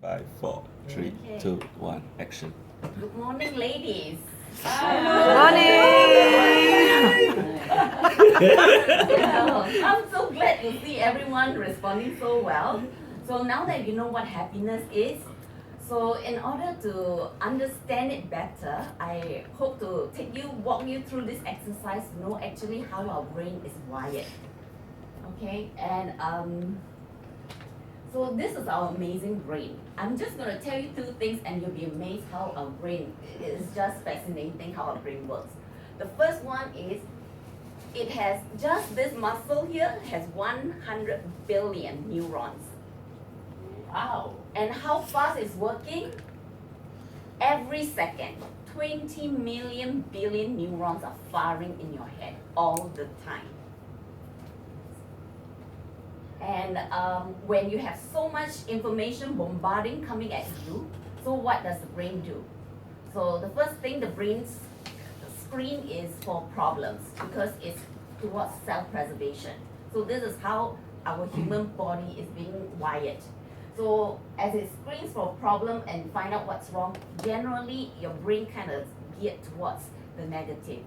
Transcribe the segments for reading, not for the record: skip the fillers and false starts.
5, 4, 3, Okay. 2, 1, action. Good morning, ladies. I'm so glad to see everyone responding so well. So now that you know what happiness is, so in order to understand it better, I hope to walk you through this exercise to know actually how our brain is wired. Okay, and so this is our amazing brain. I'm just going to tell you two things and you'll be amazed how our brain is just fascinating how our brain works. The first one is it has just this muscle here has 100 billion neurons. Wow. And how fast it's working? Every second, 20 million billion neurons are firing in your head all the time. And when you have so much information bombarding coming at you, so what does the brain do? So the first thing, the brain's screen is for problems because it's towards self-preservation. So this is how our human body is being wired. So as it screens for problem and find out what's wrong, generally your brain kind of geared towards the negative.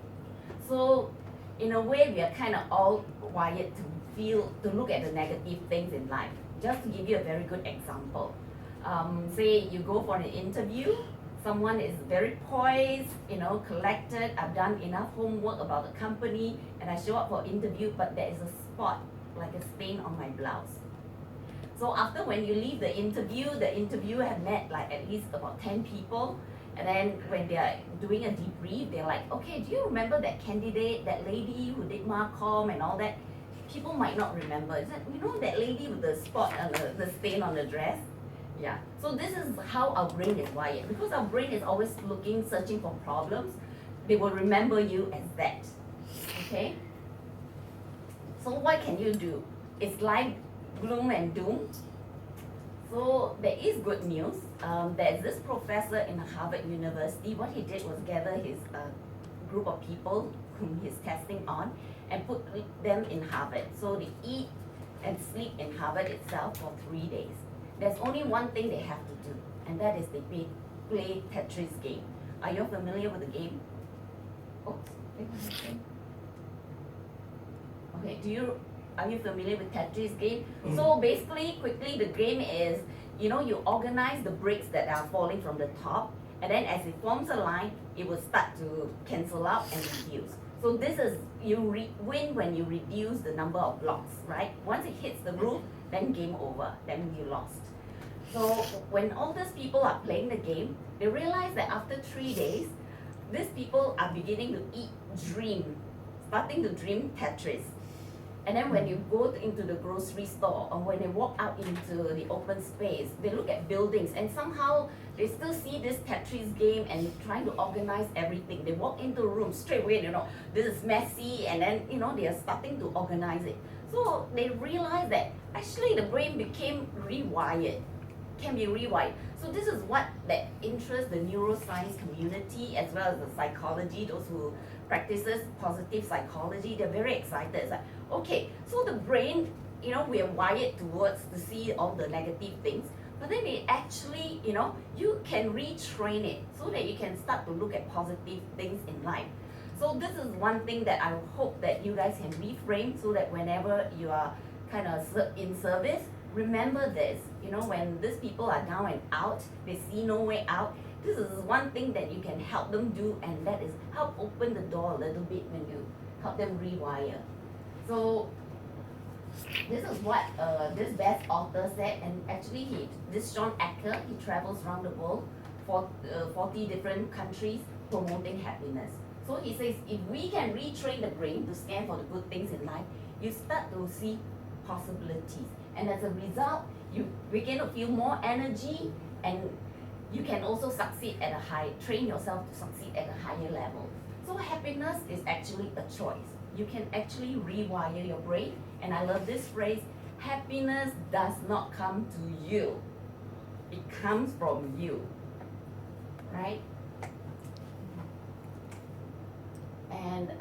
So in a way, we are kind of all wired to look at the negative things in life. Just to give you a very good example, say you go for an interview, someone is very poised, collected, I've done enough homework about the company, and I show up for interview, but there is a spot, like a stain on my blouse. So after when you leave the interviewer have met like at least about 10 people, and then when they are doing a debrief, they're like, okay, do you remember that candidate, that lady who did Marcom and all that? People might not remember. Is that, that lady with the spot on the stain on the dress? Yeah. So this is how our brain is wired. Because our brain is always looking, searching for problems, they will remember you as that. Okay? So what can you do? Is life gloom and doom? So there is good news. There's this professor in Harvard University. What he did was gather his group of people whom he's testing on and put them in Harvard. So they eat and sleep in Harvard itself for 3 days. There's only one thing they have to do, and that is they play Tetris game. Are you familiar with the game? Oops. Okay, are you familiar with Tetris game? So basically, quickly, the game is, you organize the bricks that are falling from the top, and then as it forms a line, it will start to cancel out and reduce. So this is, you win when you reduce the number of blocks, right? Once it hits the roof, then game over, then you lost. So when all these people are playing the game, they realize that after 3 days, these people are beginning to starting to dream Tetris. And then when you go into the grocery store or when they walk out into the open space, they look at buildings and somehow they still see this Tetris game and trying to organize everything. They walk into a room straight away, this is messy, and then, they are starting to organize it. So they realize that actually the brain became can be rewired. So this is what that interests the neuroscience community as well as the psychology, those who practices positive psychology. They're very excited. It's like, okay, so the brain, we are wired towards to see all the negative things, but then it actually, you can retrain it so that you can start to look at positive things in life. So this is one thing that I hope that you guys can reframe so that whenever you are kind of in service, remember this, when these people are down and out, they see no way out, this is one thing that you can help them do, and that is help open the door a little bit when you help them rewire. So this is what this best author said, and actually this John ACTA, he travels around the world for 40 different countries promoting happiness. So he says if we can retrain the brain to scan for the good things in life, you start to see possibilities, and as a result, you begin to feel more energy, and you can also train yourself to succeed at a higher level. So happiness is actually a choice. You can actually rewire your brain, and I love this phrase, happiness does not come to you, it comes from you, right? And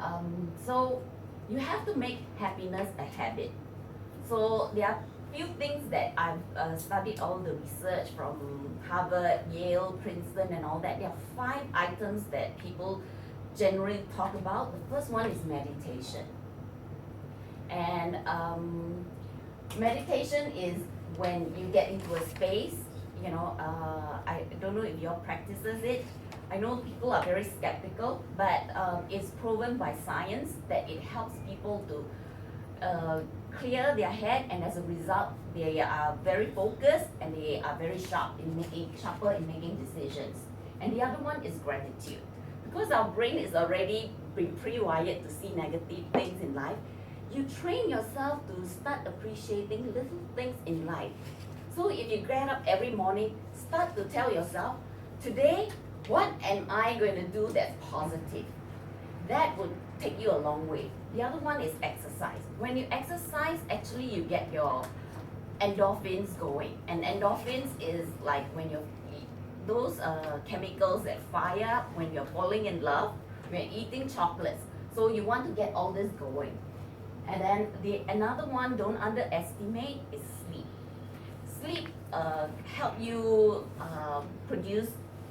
so you have to make happiness a habit. So there are few things that I've studied all the research from Harvard, Yale, Princeton, and all that. There are 5 items that people generally talk about. The first one is meditation. And meditation is when you get into a space, you know, I don't know if you all practices it. I know people are very skeptical, but it's proven by science that it helps people to clear their head, and as a result, they are very focused and they are very sharper in making decisions. And the other one is gratitude. Because our brain is already pre-wired to see negative things in life, you train yourself to start appreciating little things in life. So if you get up every morning, start to tell yourself, today, what am I going to do that's positive? That would take you a long way. The other one is exercise. When you exercise, actually you get your endorphins going. And endorphins is like when you're those chemicals that fire up when you're falling in love, when you're eating chocolates. So you want to get all this going. And then another one, don't underestimate, is sleep. Sleep help you produce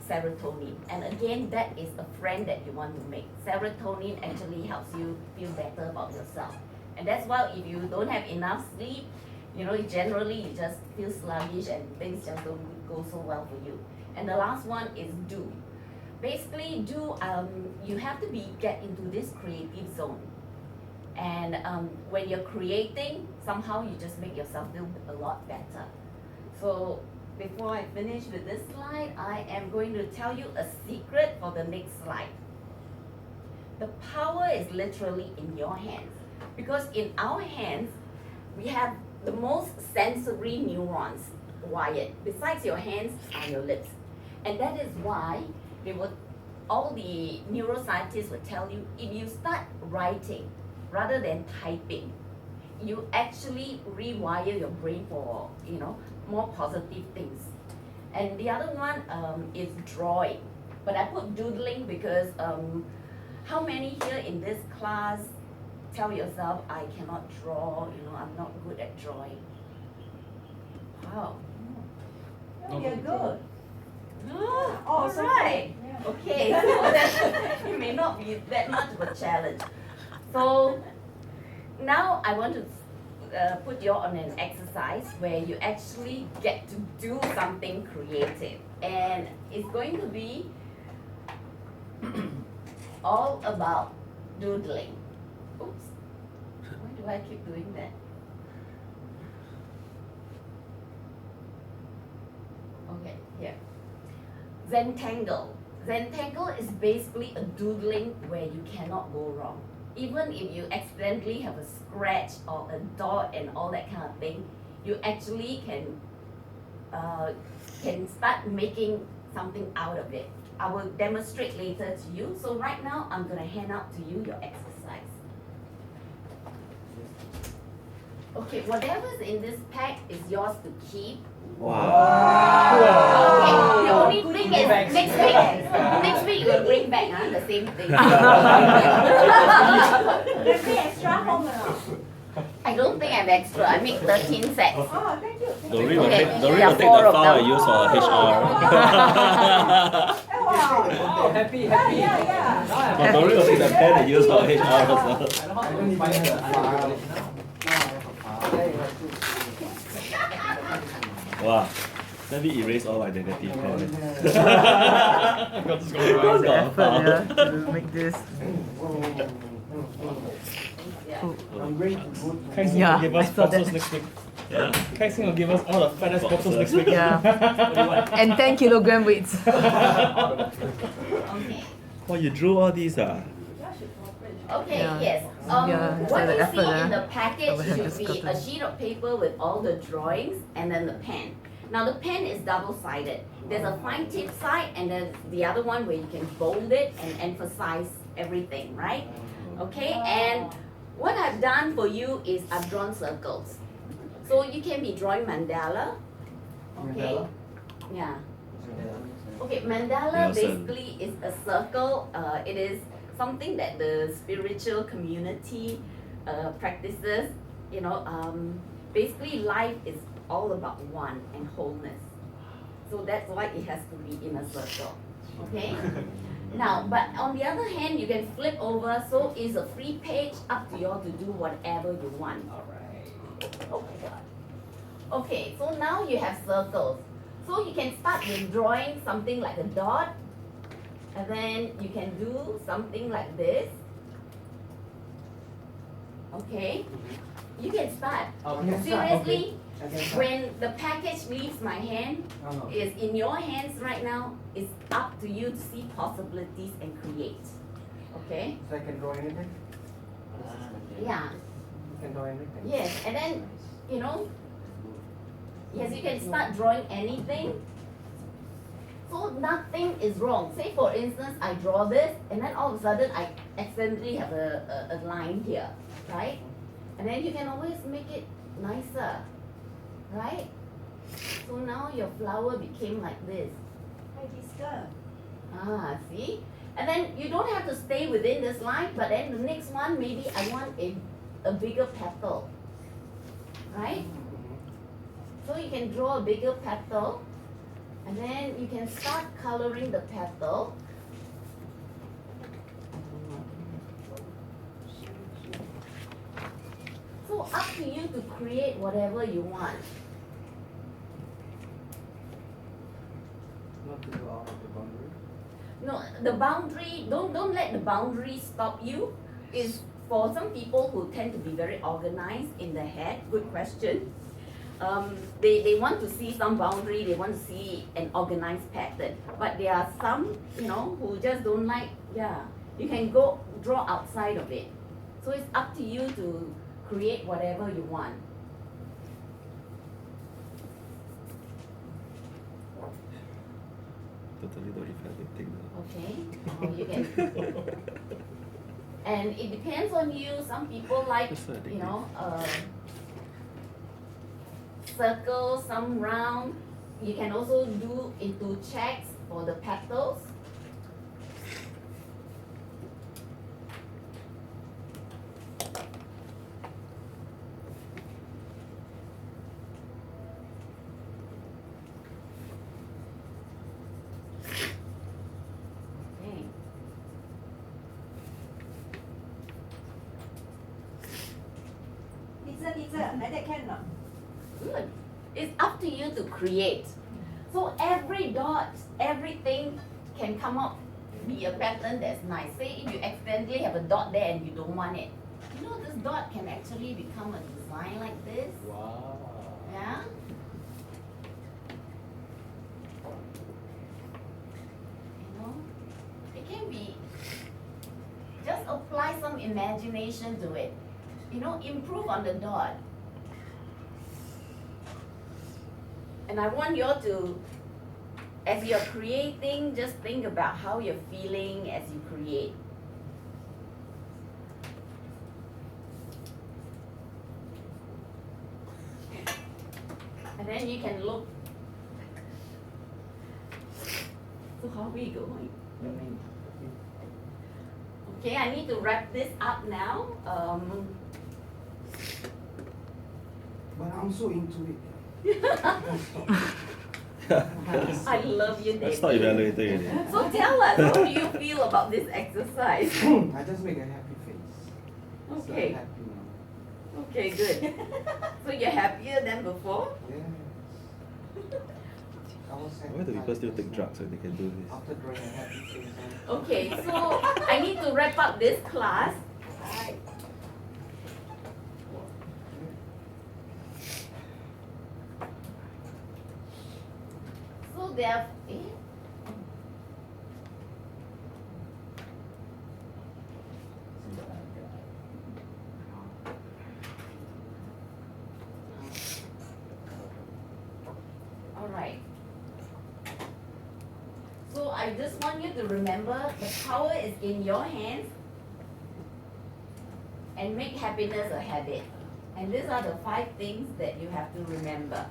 serotonin, and again, that is a friend that you want to make. Serotonin actually helps you feel better about yourself, and that's why if you don't have enough sleep, you know, generally you just feel sluggish and things just don't go so well for you. And the last one is do. Basically, you have to get into this creative zone, and when you're creating, somehow you just make yourself feel a lot better. So before I finish with this slide, I am going to tell you a secret for the next slide. The power is literally in your hands, because in our hands, we have the most sensory neurons wired. Besides your hands are your lips. And that is why all the neuroscientists would tell you, if you start writing rather than typing, you actually rewire your brain for, you know, more positive things. And the other one is drawing. But I put doodling because how many here in this class tell yourself, I cannot draw, you know, I'm not good at drawing? Wow. No, You're good. Oh, All so right. yeah. Okay, so that it may not be that much of a challenge. So now I want to put you on an exercise where you actually get to do something creative, and it's going to be all about doodling. Oops, why do I keep doing that? Okay, here. Zentangle. Zentangle is basically a doodling where you cannot go wrong. Even if you accidentally have a scratch or a dot and all that kind of thing, you actually can start making something out of it. I will demonstrate later to you. So right now, I'm going to hand out to you your exercise. Okay, whatever's in this pack is yours to keep. Wow. Okay, the only thing is next week you will bring back the same thing. There's the extra home or not? I don't think I'm extra. I make 13 sets. Oh, thank you. Doreen will Okay, take, there Doreen are will take 4 the of file them. and use for her HR. Oh, wow. Oh, happy. Yeah, yeah. Now I'm But Doreen will take the pen and use for HR also. I know how to inspire the other people now. Wow. Let me erase all my negative pen. Got this going Because right. got a effort file. to make this. Kai Xing Yeah, will give us I saw that. boxes next week. Yeah. Kai Xing will give us all the fattest boxes next week. Yeah. And 10 kilogram weights. Okay. Wow, you drew all these ah? Okay, Yeah. yes. Yeah, it's What like you the see effort, in the I will package have should this be a cotton. sheet of paper with all the drawings and then the pen. Now the pen is double-sided. There's a fine tip side and then the other one where you can bold it and emphasize everything, right? Okay, and what I've done for you is I've drawn circles. So you can be drawing mandala. Okay. Yeah. Okay, mandala Nelson. basically is a circle. It is something that the spiritual community practices. You know, basically life is all about one and wholeness. So that's why it has to be in a circle. Okay? Now, but on the other hand, you can flip over, so it's a free page, up to you all to do whatever you want. Alright. Oh my god. Okay, so now you have circles. So you can start with drawing something like a dot, and then you can do something like this. Okay? You can start. Okay. Seriously, I can start. when the package leaves my hand, Oh. is in your hands right now. It's up to you to see possibilities and create. Okay? So I can draw anything? Yeah. You can draw anything? Yes. And then, you know, yes, you can start drawing anything. So nothing is wrong. Say for instance, I draw this, and then all of a sudden I accidentally have a line here, right? And then you can always make it nicer, right? So now your flower became like this. I disturb. Ah, see? And then you don't have to stay within this line, but then the next one, maybe I want a bigger petal, right? So you can draw a bigger petal, and then you can start coloring the petal. So up to you to create whatever you want. Not to go out of the boundary. No, the boundary, don't let the boundary stop you. Is for some people who tend to be very organized in the head, good question. They want to see some boundary, they want to see an organized pattern. But there are some, you know, who just don't like, yeah, you can go draw outside of it. So it's up to you to create whatever you want. Totally don't have anything now. Okay, or you can, and it depends on you. Some people like, That's what I you think. know, circle, some round. You can also do into checks for the petals. Okay. Teacher, like that can not? Good. It's up to you to create. So every dot, everything can come up, be a pattern that's nice. Say if you accidentally have a dot there and you don't want it. You know, this dot can actually become a design like this. Wow. Yeah? You know, it can be, just apply some imagination to it. You know, improve on the dot. And I want you all to, as you're creating, just think about how you're feeling as you create. And then you can look. So how are we going? Okay, I need to wrap this up now. But I'm so into it. I love you, Let's David. start evaluating already. So tell us, how do you feel about this exercise? I just make a happy face. So Okay. I'm happy now. Okay, good. So you're happier than before? Yes. I was Why do people still take drugs when they can do this? After drawing a happy face, Okay, so I need to wrap up this class. So there, all right. So I just want you to remember the power is in your hands, and make happiness a habit. And these are the 5 things that you have to remember.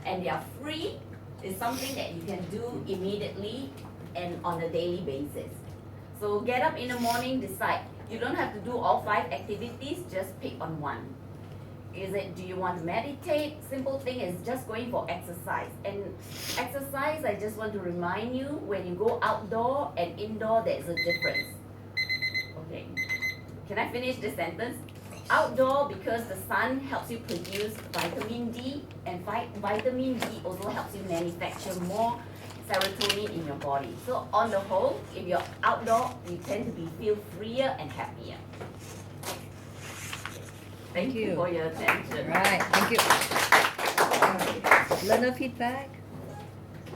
And they are free. It's something that you can do immediately and on a daily basis. So get up in the morning, decide. You don't have to do all 5 activities, just pick on one. Is it, do you want to meditate? Simple thing is just going for exercise. And exercise, I just want to remind you, when you go outdoor and indoor, there's a difference. Okay, can I finish this sentence? Outdoor, because the sun helps you produce vitamin D, and vitamin D also helps you manufacture more serotonin in your body. So on the whole, if you're outdoor, you tend to feel freer and happier. Thank you you. for your attention. Right, thank you. Learner feedback.